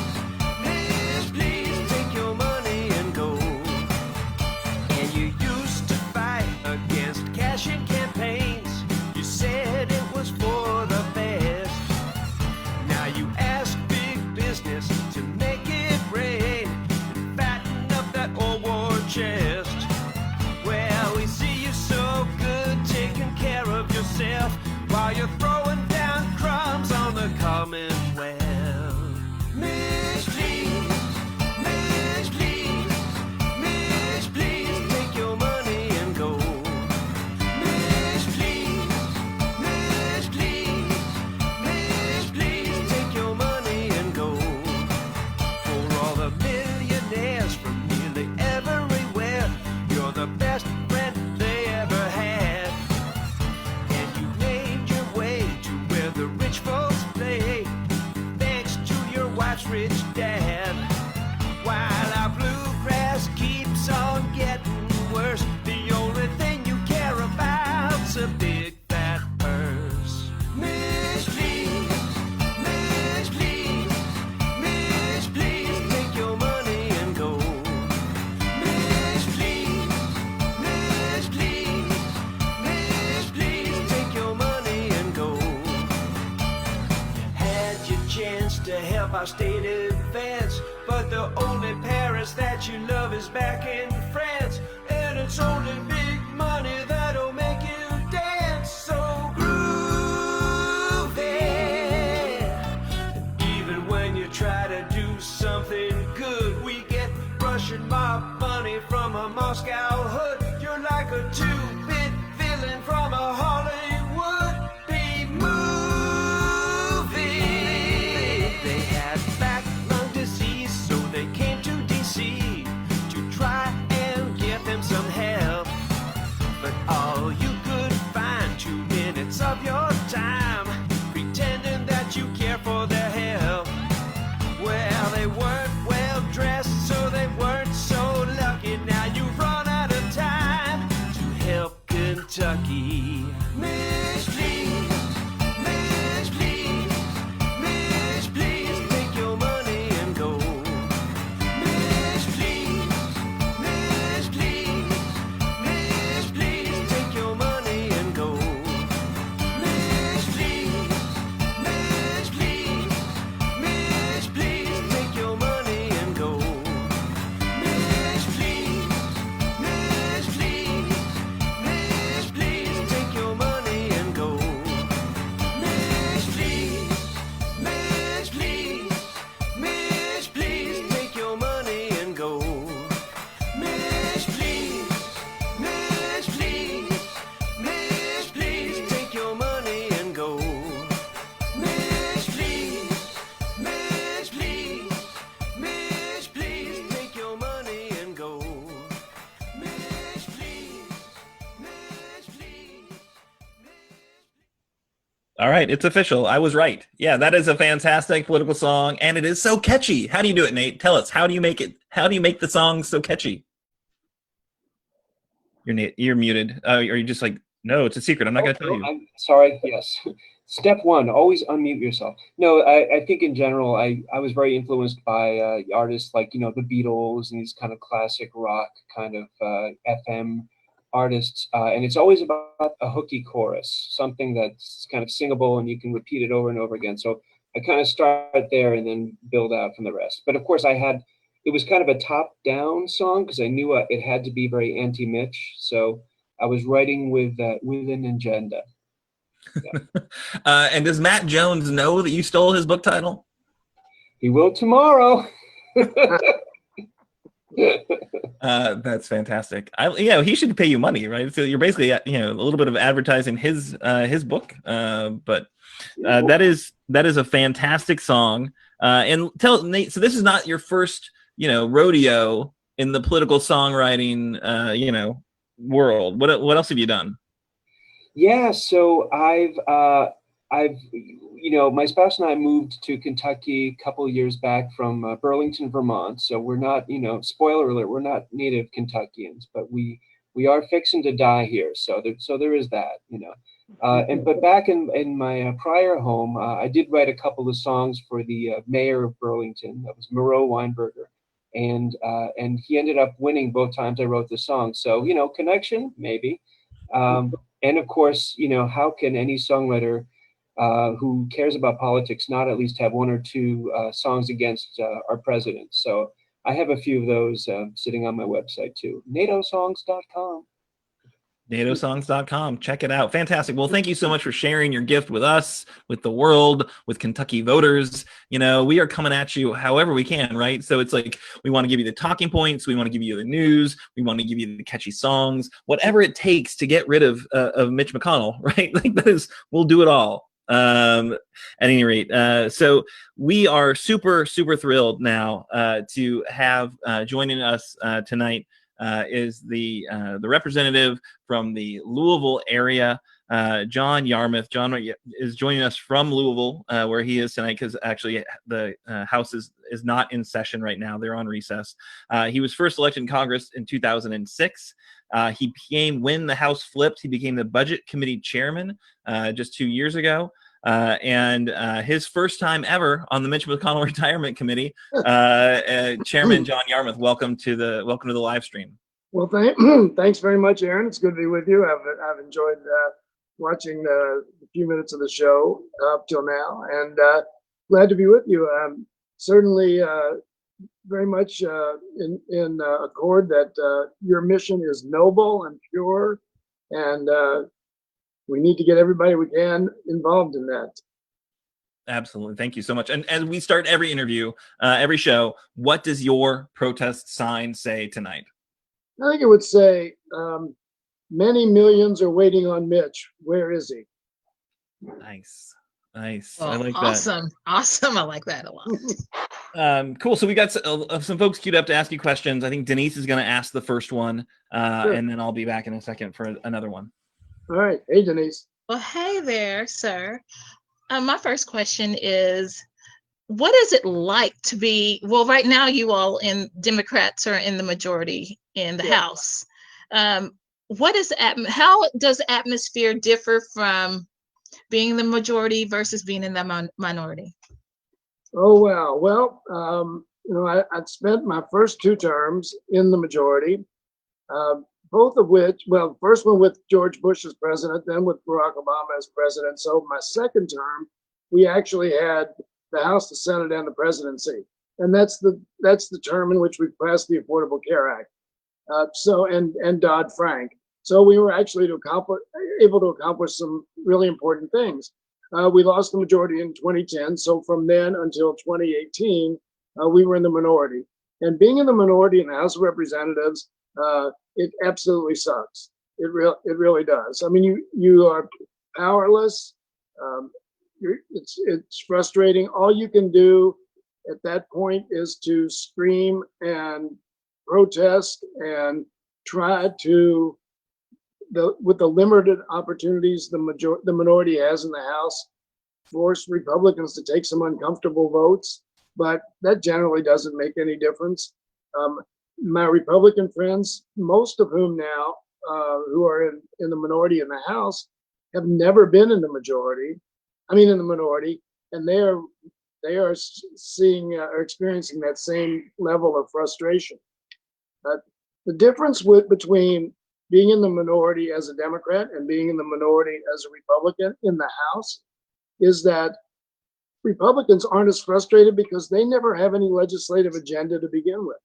Mitch, please, take your money and go. And you used to fight against cash-in campaigns. You said it was for the best. You ask big business to make it rain and fatten up that old war chest. Well, we see you so good taking care of yourself while you're throwing down crumbs on the Commonwealth. Mitch, please, Mitch, please, Mitch, please, take your money and go. Mitch, please, Mitch, please, Mitch, please, take your money and go. For all the millionaires from nearly everywhere, you're the best friend they ever had. And you made your way to where the rich folks play, thanks to your wife's rich dad. While our bluegrass keeps on getting worse, the only thing you care about's a big fat purse. Mitch, please, Mitch, please, Mitch, please, take your money and go. Mitch, please, Mitch, please, Mitch, please, take your money and go. Had your chance to help our state advance, but the only Paris that you love is back in France, and it's only big money that'll make you dance so groovy. And even when you try to do something good, we get Russian mob money from a Moscow hood. You're like a two-bit villain from a Hollywood B-movie. They had back lung disease, so they came to D.C. to try and get them some help. But all you could find 2 minutes of your time pretending that you care for their health. Well, they weren't well dressed, so they weren't so lucky. Now you've run out of time to help Kentucky. Mitch, please, Mitch, please, Mitch, please, take your money and go. Mitch, please, Mitch, please, Mitch, please, take your money and go. Mitch, please, Mitch, please, Mitch, please, take your money and go. Mitch, please, Mitch, please, Mitch, please, take your money and go. Mitch, please, Mitch, please, Mitch, please, take your money and go. Mitch, please, Mitch, please, Mitch, please, take your money and go. Mitch, please, Mitch, please, Mitch, please, take your money and go. Mitch, please, Mitch, please. All right, it's official. I was right. Yeah, that is a fantastic political song, and it is so catchy. How do you do it, Nate? Tell us. How do you make it? How do you make the song so catchy? You're muted. Are you just like No, it's a secret. I'm not going to tell No, you. I'm sorry. Yes. Step one, always unmute yourself. No, I think in general, I was very influenced by artists like, the Beatles and these kind of classic rock kind of FM artists. And it's always about a hooky chorus, something that's kind of singable and you can repeat it over and over again. So I kind of start there and then build out from the rest. But of course, it was kind of a top-down song because I knew it had to be very anti-Mitch. So I was writing with an agenda. Yeah. And does Matt Jones know that you stole his book title? He will tomorrow. That's fantastic. He should pay you money, right? So you're basically, a little bit of advertising his book. But that is a fantastic song. And tell Nate, so this is not your first, rodeo in the political songwriting, world. What else have you done? Yeah, so I've my spouse and I moved to Kentucky a couple of years back from Burlington, Vermont. So we're not, spoiler alert, we're not native Kentuckians, but we are fixing to die here. So there is that, but back in my prior home, I did write a couple of songs for the mayor of Burlington. That was Moreau Weinberger. And he ended up winning both times I wrote the song. So, connection, maybe. And of course, how can any songwriter who cares about politics not at least have one or two songs against our president? So I have a few of those sitting on my website too, natosongs.com. natosongs.com. Check it out. Fantastic. Well, thank you so much for sharing your gift with us, with the world, with Kentucky voters. We are coming at you however we can, right? So it's like we want to give you the talking points, we want to give you the news, we want to give you the catchy songs, whatever it takes to get rid of Mitch McConnell, right? We'll do it all. At any rate, so we are super, super thrilled now to have joining us tonight is the representative from the Louisville area, John Yarmuth. John is joining us from Louisville, where he is tonight, because actually the House is not in session right now. They're on recess. He was first elected in Congress in 2006. When the House flipped, he became the Budget Committee chairman just 2 years ago. And his first time ever on the Mitch McConnell Retirement Committee, Chairman John Yarmuth. Welcome to the live stream. Well, thanks very much, Aaron. It's good to be with you. I've enjoyed watching the few minutes of the show up till now, and glad to be with you. Certainly, very much in accord that your mission is noble and pure, and we need to get everybody we can involved in that. Absolutely. Thank you so much. And as we start every interview, every show, what does your protest sign say tonight? I think it would say, many millions are waiting on Mitch. Where is he? Nice. Nice. Oh, I like awesome. that. Awesome. I like that a lot. Cool. So we got some folks queued up to ask you questions. I think Denise is going to ask the first one, Sure. and then I'll be back in a second for another one. All right. Hey, Denise. Well, hey there, sir. My first question is, what is it like to be, well, right now you all Democrats are in the majority in the House. How does atmosphere differ from being in the majority versus being in the minority? Oh, wow. Well, I'd spent my first two terms in the majority, both of which, well, first one with George Bush as president, then with Barack Obama as president. So my second term, we actually had the House, the Senate, and the presidency. And that's the term in which we passed the Affordable Care Act. And Dodd-Frank. So we were actually able to accomplish some really important things. We lost the majority in 2010. So from then until 2018, we were in the minority. And being in the minority in the House of Representatives, it absolutely sucks. It really does. I mean, you are powerless. It's frustrating. All you can do at that point is to scream and protest and try to, with the limited opportunities the minority has in the House, force Republicans to take some uncomfortable votes, but that generally doesn't make any difference. My Republican friends, most of whom now who are in the minority in the House have never been in the majority. I mean, in the minority, and they are seeing or experiencing that same level of frustration. The difference between being in the minority as a Democrat and being in the minority as a Republican in the House is that Republicans aren't as frustrated because they never have any legislative agenda to begin with.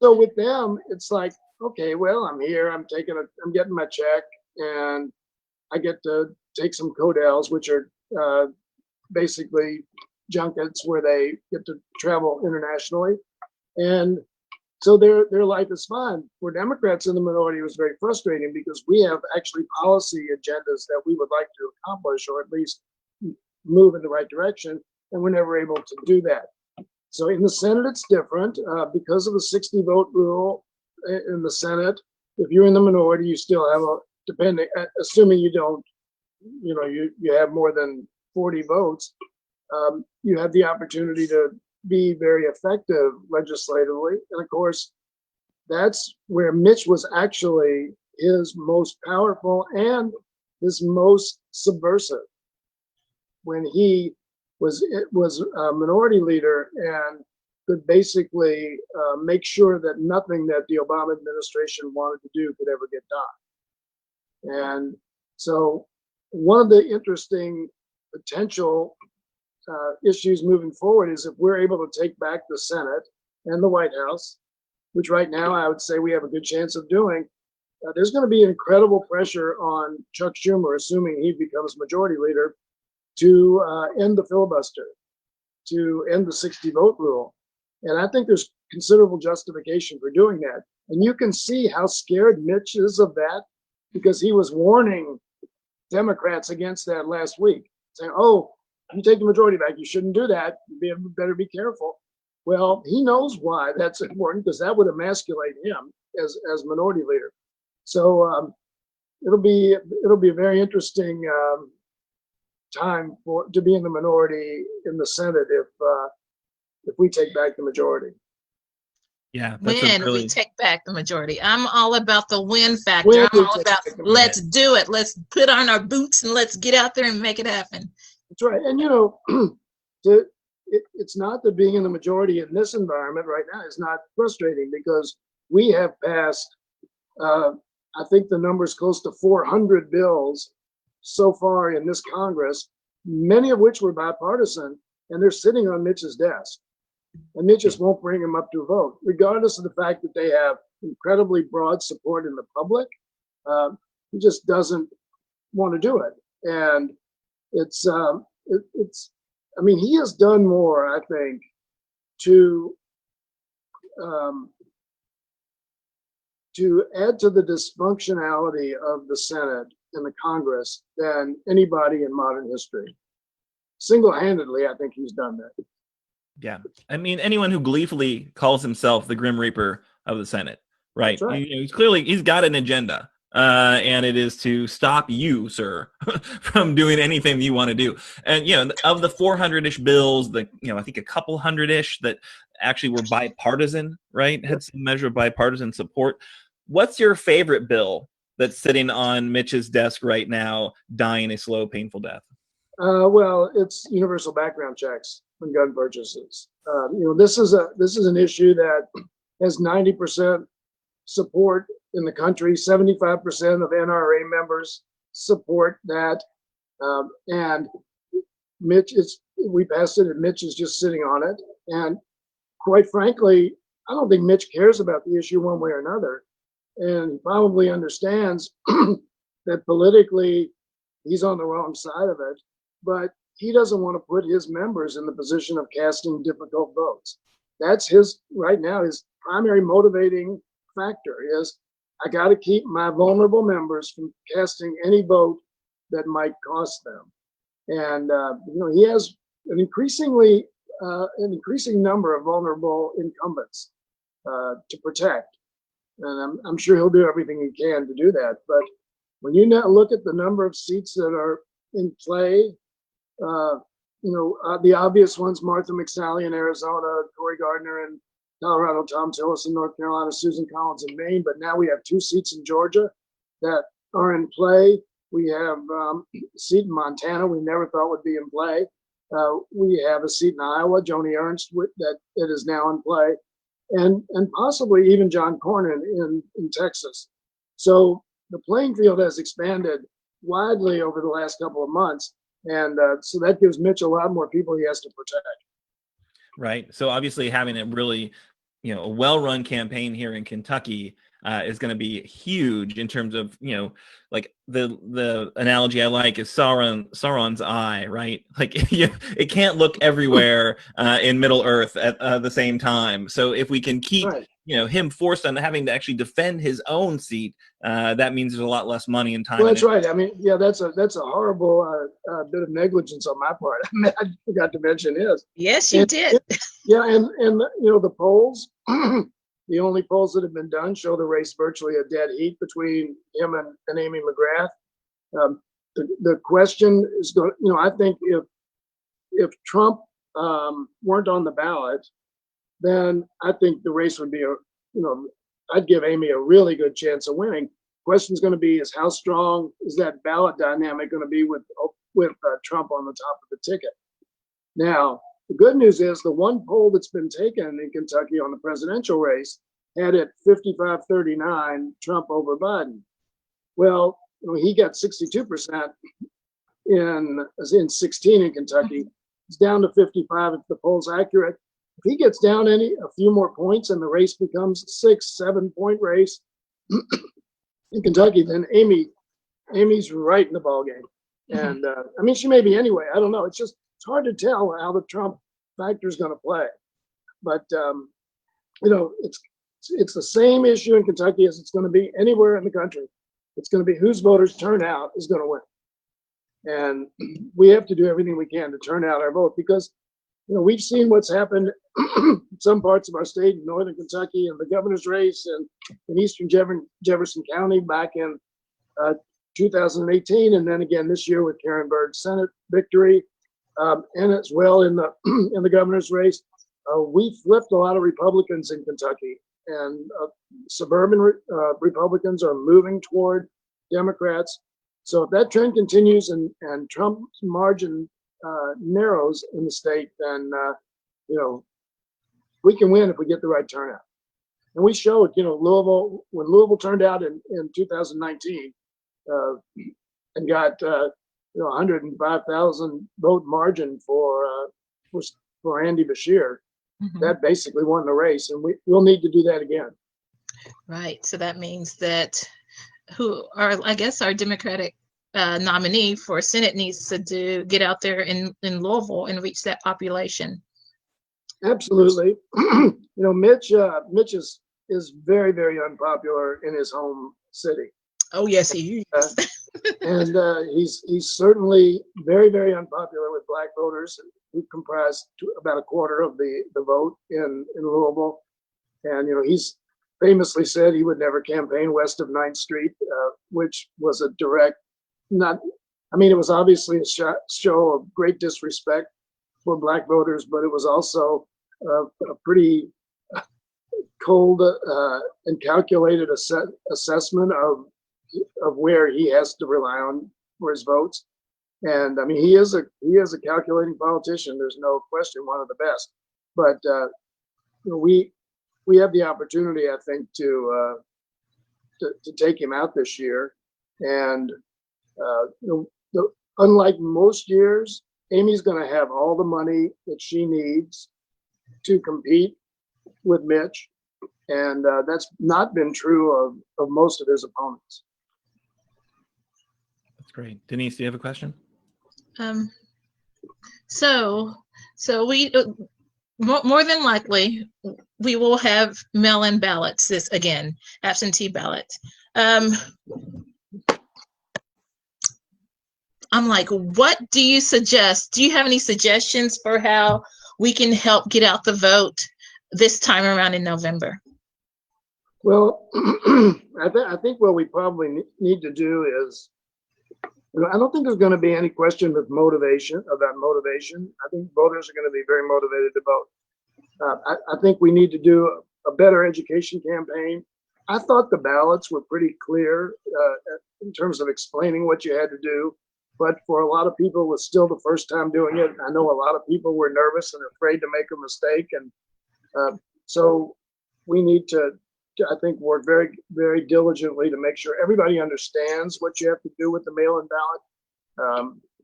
So with them, it's like, okay, well, I'm here, I'm getting my check, and I get to take some Codels, which are basically junkets where they get to travel internationally. And so their life is fine. For Democrats in the minority, it was very frustrating because we have actually policy agendas that we would like to accomplish, or at least move in the right direction, and we're never able to do that. So in the Senate, it's different because of the 60-vote rule in the Senate. If you're in the minority, you still have assuming you don't, you have more than 40 votes, you have the opportunity to be very effective legislatively. And of course, that's where Mitch was actually his most powerful and his most subversive, when he was a minority leader and could basically make sure that nothing that the Obama administration wanted to do could ever get done. And so one of the interesting potential issues moving forward is if we're able to take back the Senate and the White House, which right now I would say we have a good chance of doing, there's going to be incredible pressure on Chuck Schumer, assuming he becomes majority leader, to end the filibuster, to end the 60-vote rule. And I think there's considerable justification for doing that. And you can see how scared Mitch is of that, because he was warning Democrats against that last week, saying, oh, if you take the majority back, you shouldn't do that. You better be careful. Well, he knows why that's important, because that would emasculate him as minority leader. So it'll be a very interesting time to be in the minority in the Senate if we take back the majority. Yeah, When we take back the majority, I'm all about the win factor. I'm all about let's do it. Let's put on our boots and let's get out there and make it happen. That's right. And it's not that being in the majority in this environment right now is not frustrating, because we have passed, I think the number is close to 400 bills so far in this Congress, many of which were bipartisan, and they're sitting on Mitch's desk. And Mitch just won't bring them up to a vote, regardless of the fact that they have incredibly broad support in the public. He just doesn't want to do it. And I mean, he has done more, I think, to add to the dysfunctionality of the Senate and the Congress than anybody in modern history. Single-handedly, I think he's done that. Yeah. I mean, anyone who gleefully calls himself the Grim Reaper of the Senate, right? He's got an agenda. And it is to stop you, sir, from doing anything you want to do. And, of the 400-ish bills, I think a couple hundred-ish that actually were bipartisan, right? Had some measure of bipartisan support. What's your favorite bill that's sitting on Mitch's desk right now, dying a slow, painful death? Well, it's universal background checks on gun purchases. This is an issue that has 90% support in the country. 75% of NRA members support that, and we passed it, and Mitch is just sitting on it. And quite frankly, I don't think Mitch cares about the issue one way or another, and he probably understands that politically he's on the wrong side of it, but he doesn't want to put his members in the position of casting difficult votes. That's his primary motivating factor is, I got to keep my vulnerable members from casting any vote that might cost them. And he has an increasing number of vulnerable incumbents to protect, and I'm sure he'll do everything he can to do that. But when you look at the number of seats that are in play, the obvious ones: Martha McSally in Arizona, Cory Gardner in Colorado, Tom Tillis in North Carolina, Susan Collins in Maine, but now we have 2 seats in Georgia that are in play. We have a seat in Montana we never thought would be in play. We have a seat in Iowa, Joni Ernst, that it is now in play, and possibly even John Cornyn in Texas. So the playing field has expanded widely over the last couple of months, and so that gives Mitch a lot more people he has to protect. Right. So obviously having a really, a well-run campaign here in Kentucky is going to be huge in terms of, like the analogy I like is Sauron's eye, right? Like it can't look everywhere in Middle Earth at the same time. So if we can keep, Right. Him forced on having to actually defend his own seat, that means there's a lot less money and time. Well, that's right. I mean, yeah, that's a horrible bit of negligence on my part. I forgot to mention his. Yes, you did. Yeah, and the polls, the only polls that have been done show the race virtually a dead heat between him and Amy McGrath. The question is going. I think if Trump weren't on the ballot, then I think the race would be I'd give Amy a really good chance of winning. Question's going to be is how strong is that ballot dynamic going to be with Trump on the top of the ticket. Now, the good news is the one poll that's been taken in Kentucky on the presidential race had it 55-39 Trump over Biden. Well, he got 62% in 16 in Kentucky. It's down to 55 if the poll's accurate. If he gets down a few more points and the race becomes a 6-7 point race in Kentucky, then Amy's right in the ballgame. And I mean, she may be anyway. I don't know. It's hard to tell how the Trump factor is going to play. But it's the same issue in Kentucky as it's going to be anywhere in the country. It's going to be whose voters turn out is going to win. And we have to do everything we can to turn out our vote because we've seen what's happened in some parts of our state in northern Kentucky and the governor's race and in eastern Jefferson County back in 2018, and then again this year with Karen Bird's Senate victory, and as well in the governor's race. We flipped a lot of Republicans in Kentucky, and suburban Republicans are moving toward Democrats. So if that trend continues and Trump's margin narrows in the state, then we can win if we get the right turnout. And we showed, Louisville, when Louisville turned out in 2019 and got 105,000 vote margin for Andy Beshear, that basically won the race, and we'll need to do that again. Right. So that means that our Democratic nominee for Senate needs to get out there in Louisville and reach that population. Absolutely. Mitch is very, very unpopular in his home city. Oh yes, he is. And he's certainly very, very unpopular with Black voters who comprise about a quarter of the vote in Louisville. And he's famously said he would never campaign west of 9th Street, which was a direct, it was obviously a show of great disrespect for Black voters, but it was also a pretty cold and calculated assessment of where he has to rely on for his votes. And I mean, he is a calculating politician. There's no question, one of the best. But we have the opportunity, I think, to take him out this year. And unlike most years, Amy's going to have all the money that she needs to compete with Mitch, and that's not been true of most of his opponents. That's great. Denise, do you have a question? So we more than likely we will have mail-in ballots absentee ballots. I'm like, what do you suggest? Do you have any suggestions for how we can help get out the vote this time around in November? Well, I think what we probably need to do is, I don't think there's going to be any question about motivation. I think voters are going to be very motivated to vote. I think we need to do a better education campaign. I thought the ballots were pretty clear in terms of explaining what you had to do. But for a lot of people, it was still the first time doing it. I know a lot of people were nervous and afraid to make a mistake. And so we need to, I think, work very, very diligently to make sure everybody understands what you have to do with the mail-in ballot.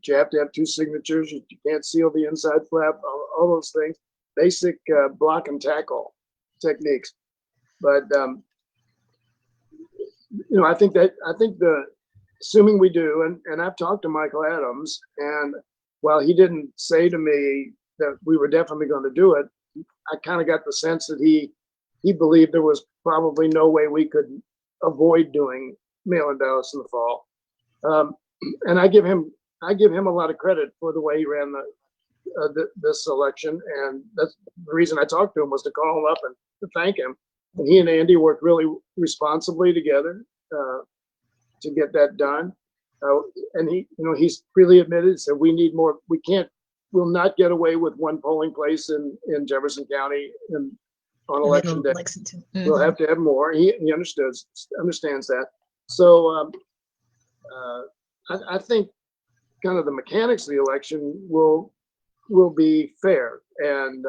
You have to have 2 signatures. You can't seal the inside flap, all those things. Basic block and tackle techniques. But, I think assuming we do, and I've talked to Michael Adams, and while he didn't say to me that we were definitely going to do it, I kind of got the sense that he believed there was probably no way we could avoid doing mail-in ballots in the fall. And I give him a lot of credit for the way he ran this election, and that's the reason I talked to him, was to call him up and to thank him. And he and Andy worked really responsibly together to get that done. And he's freely admitted, said we need more. We'll not get away with 1 polling place in Jefferson County on election day. Mm-hmm. We'll have to have more. He understands that. So I think kind of the mechanics of the election will be fair, and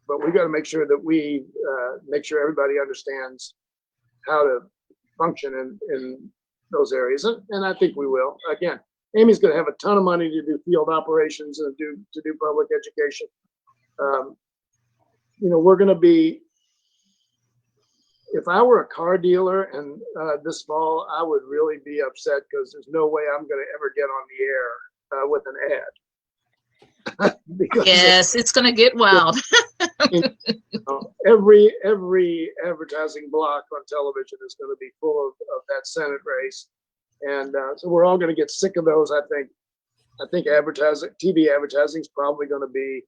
but we got to make sure that we make sure everybody understands how to function in those areas, and I think we will. Again, Amy's going to have a ton of money to do field operations and to do public education. We're going to be. If I were a car dealer and this fall, I would really be upset, because there's no way I'm going to ever get on the air with an ad. Yes, it's going to get wild. Every advertising block on television is going to be full of that Senate race, and so we're all going to get sick of those. I think TV advertising is probably going to be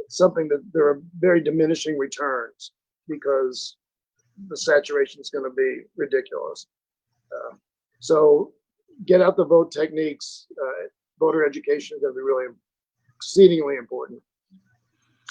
something that there are very diminishing returns, because the saturation is going to be ridiculous. So get out the vote techniques. Voter education is going to be really exceedingly important.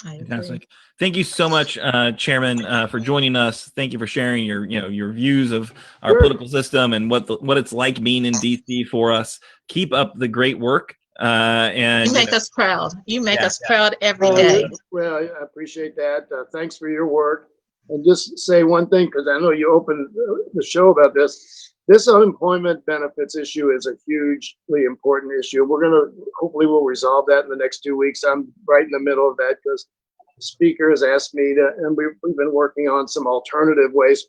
Fantastic. Thank you so much, Chairman, for joining us. Thank you for sharing your views of our political system and what it's like being in DC for us. Keep up the great work. And you make us proud. You make us proud every day. Well, I appreciate that. Thanks for your work. And just say one thing, because I know you opened the show about this. This unemployment benefits issue is a hugely important issue. Hopefully we'll resolve that in the next 2 weeks. I'm right in the middle of that, because the speaker has asked me to, and we've been working on some alternative ways.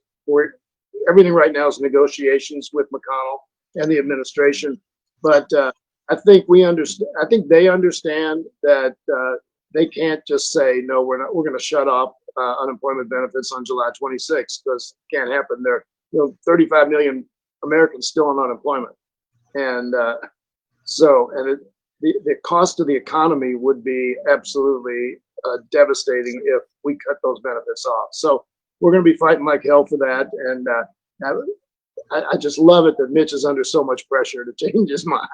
Everything right now is negotiations with McConnell and the administration. But I think they understand that they can't just say, no, we're going to shut off unemployment benefits on July 26th, because it can't happen. There are 35 million Americans still on unemployment, and the cost of the economy would be absolutely devastating if we cut those benefits off. So we're going to be fighting like hell for that, and I just love it that Mitch is under so much pressure to change his mind.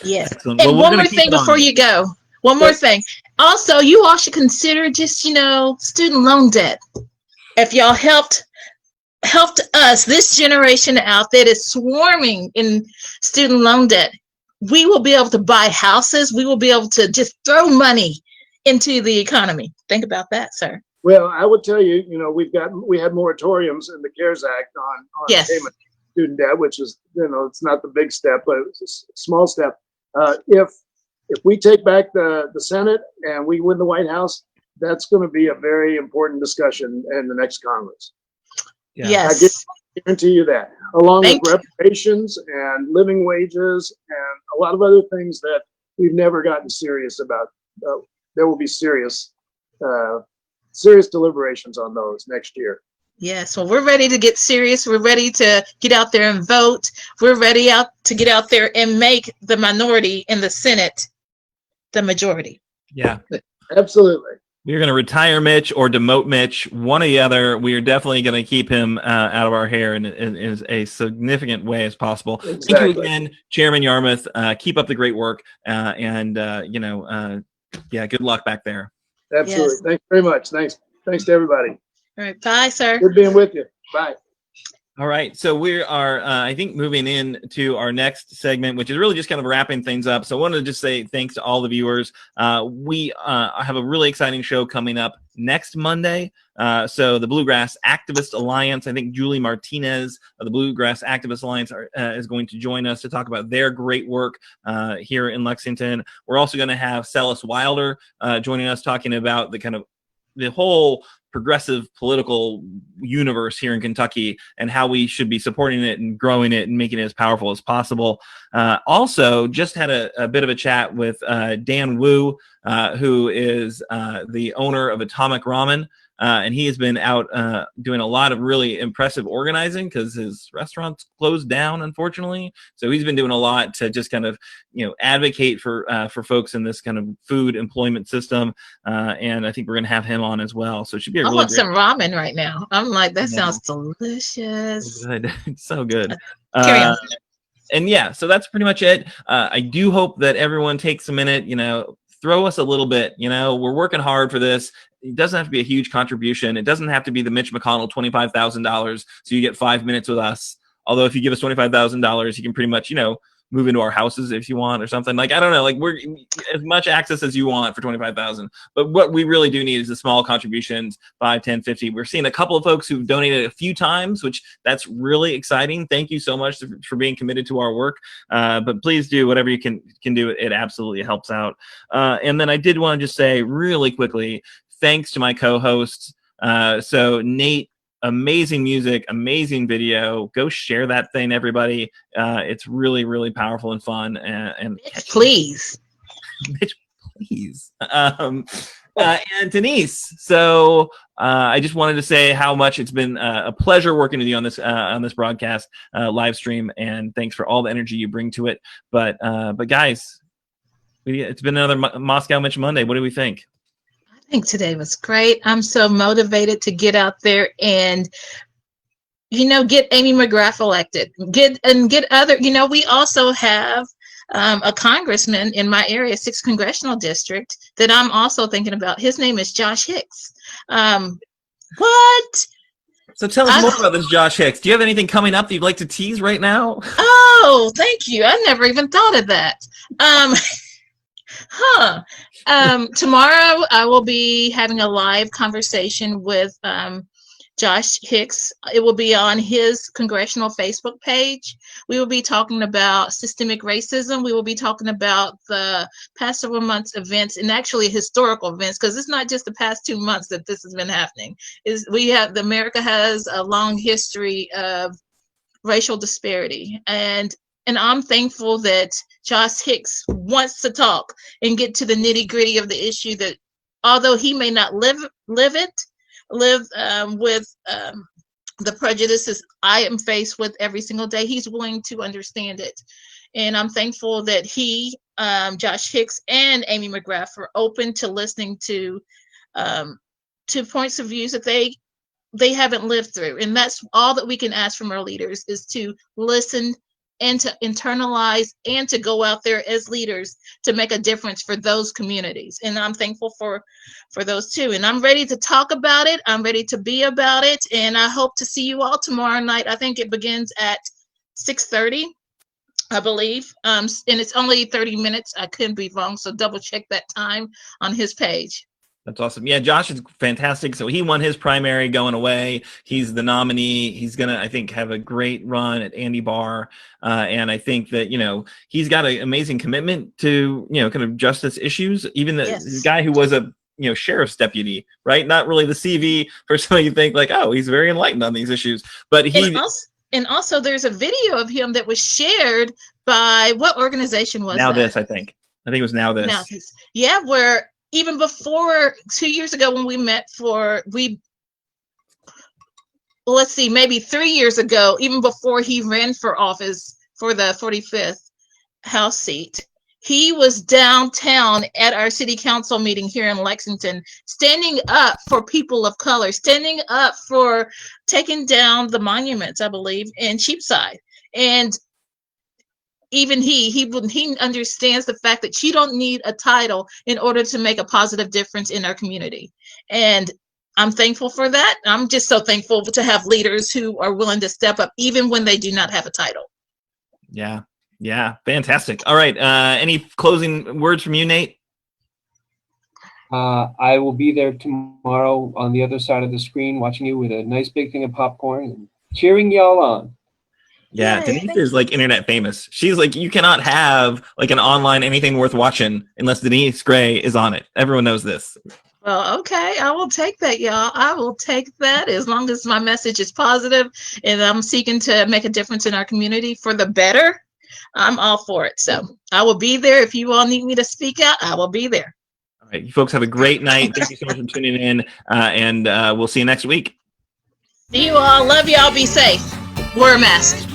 Yes. Excellent. And well, one more thing before you go. One more thing. Also, you all should consider just, student loan debt. If y'all helped us, this generation out that is swarming in student loan debt, we will be able to buy houses. We will be able to just throw money into the economy. Think about that, sir. Well, I would tell you, we had moratoriums in the CARES Act on Yes. payment of student debt, which is, it's not the big step, but it's a small step. If we take back the Senate and we win the White House, that's going to be a very important discussion in the next Congress. Yeah. Yes. I guarantee you that, along with reparations and living wages and a lot of other things that we've never gotten serious about. There will be serious deliberations on those next year. Yes, well, we're ready to get serious. We're ready to get out there and vote. We're ready to get out there and make the minority in the Senate the majority. Yeah, absolutely. We're going to retire Mitch or demote Mitch, one or the other. We are definitely going to keep him out of our hair in a significant way as possible. Exactly. Thank you again, Chairman Yarmuth. Keep up the great work, and good luck back there. Absolutely. Yes. Thanks very much. Thanks to everybody. All right. Bye, sir. Good being with you. Bye. All right, so we are, I think, moving in to our next segment, which is really just kind of wrapping things up. So I wanted to just say thanks to all the viewers. We have a really exciting show coming up next Monday. So the Bluegrass Activist Alliance, I think Julie Martinez of the Bluegrass Activist Alliance is going to join us to talk about their great work here in Lexington. We're also going to have Celis Wilder joining us, talking about the whole progressive political universe here in Kentucky and how we should be supporting it and growing it and making it as powerful as possible. Also, just had a bit of a chat with Dan Wu, who is the owner of Atomic Ramen. And he has been out doing a lot of really impressive organizing because his restaurant's closed down, unfortunately. So he's been doing a lot to just kind of, advocate for folks in this kind of food employment system. And I think we're going to have him on as well. So it should be a I really want great. some ramen right now. I'm like, that sounds delicious. Good. So good. Carry on. And yeah, so that's pretty much it. I do hope that everyone takes a minute, throw us a little bit. We're working hard for this. It doesn't have to be a huge contribution. It doesn't have to be the Mitch McConnell $25,000 so you get 5 minutes with us. Although if you give us $25,000, you can pretty much, move into our houses if you want or something. Like, I don't know, like we're as much access as you want for $25,000. But what we really do need is the small contributions, 5, 10, 50. We're seeing a couple of folks who've donated a few times, which that's really exciting. Thank you so much for being committed to our work. But please do whatever you can do. It absolutely helps out. And then I did want to just say really quickly, thanks to my co-hosts. So Nate, amazing music, amazing video. Go share that thing, everybody. It's really, really powerful and fun. And Please. Mitch, please. And Denise. So I just wanted to say how much it's been a pleasure working with you on this broadcast live stream, and thanks for all the energy you bring to it. But guys, it's been another Moscow Mitch Monday. What do we think? I think today was great. I'm so motivated to get out there and, get Amy McGrath elected. Get other, we also have a congressman in my area, 6th Congressional District, that I'm also thinking about. His name is Josh Hicks. What? So tell us more about this Josh Hicks. Do you have anything coming up that you'd like to tease right now? Oh, thank you. I never even thought of that. Tomorrow I will be having a live conversation with Josh Hicks. It will be on his congressional Facebook page. We will be talking about systemic racism. We will be talking about the past several months events, and actually historical events, because it's not just the past 2 months that this has been happening. America has a long history of racial disparity, and I'm thankful that Josh Hicks wants to talk and get to the nitty gritty of the issue, that although he may not live with the prejudices I am faced with every single day, he's willing to understand it. And I'm thankful that Josh Hicks and Amy McGrath are open to listening to points of views that they haven't lived through. And that's all that we can ask from our leaders, is to listen and to internalize and to go out there as leaders to make a difference for those communities. And I'm thankful for those too. And I'm ready to talk about it. I'm ready to be about it. And I hope to see you all tomorrow night. I think it begins at 6:30, I believe. And it's only 30 minutes. I could be wrong. So double check that time on his page. That's awesome. Yeah, Josh is fantastic. So he won his primary going away. He's the nominee. He's going to, I think, have a great run at Andy Barr. And I think that, he's got an amazing commitment to, kind of justice issues. Even the guy who was a, sheriff's deputy, right? Not really the CV for somebody you think like, oh, he's very enlightened on these issues. But And also there's a video of him that was shared by, what organization was Now that? This, I think it was Now This. Now This. Yeah, where even before 2 years ago when we met maybe 3 years ago, even before he ran for office for the 45th House seat, he was downtown at our city council meeting here in Lexington, standing up for people of color, standing up for taking down the monuments, I believe, in Cheapside. And even he understands the fact that you don't need a title in order to make a positive difference in our community. And I'm thankful for that. I'm just so thankful to have leaders who are willing to step up even when they do not have a title. Yeah. Yeah. Fantastic. All right. Any closing words from you, Nate? I will be there tomorrow on the other side of the screen watching you with a nice big thing of popcorn and cheering y'all on. Yeah, Yay, Denise thank is like internet famous. She's like, you cannot have like an online anything worth watching unless Denise Gray is on it. Everyone knows this. Well, okay, I will take that, y'all. I will take that as long as my message is positive and I'm seeking to make a difference in our community for the better. I'm all for it. So I will be there. If you all need me to speak out, I will be there. All right, you folks have a great night. Thank you so much for tuning in, and we'll see you next week. See you all. Love y'all. Be safe. Wear a mask.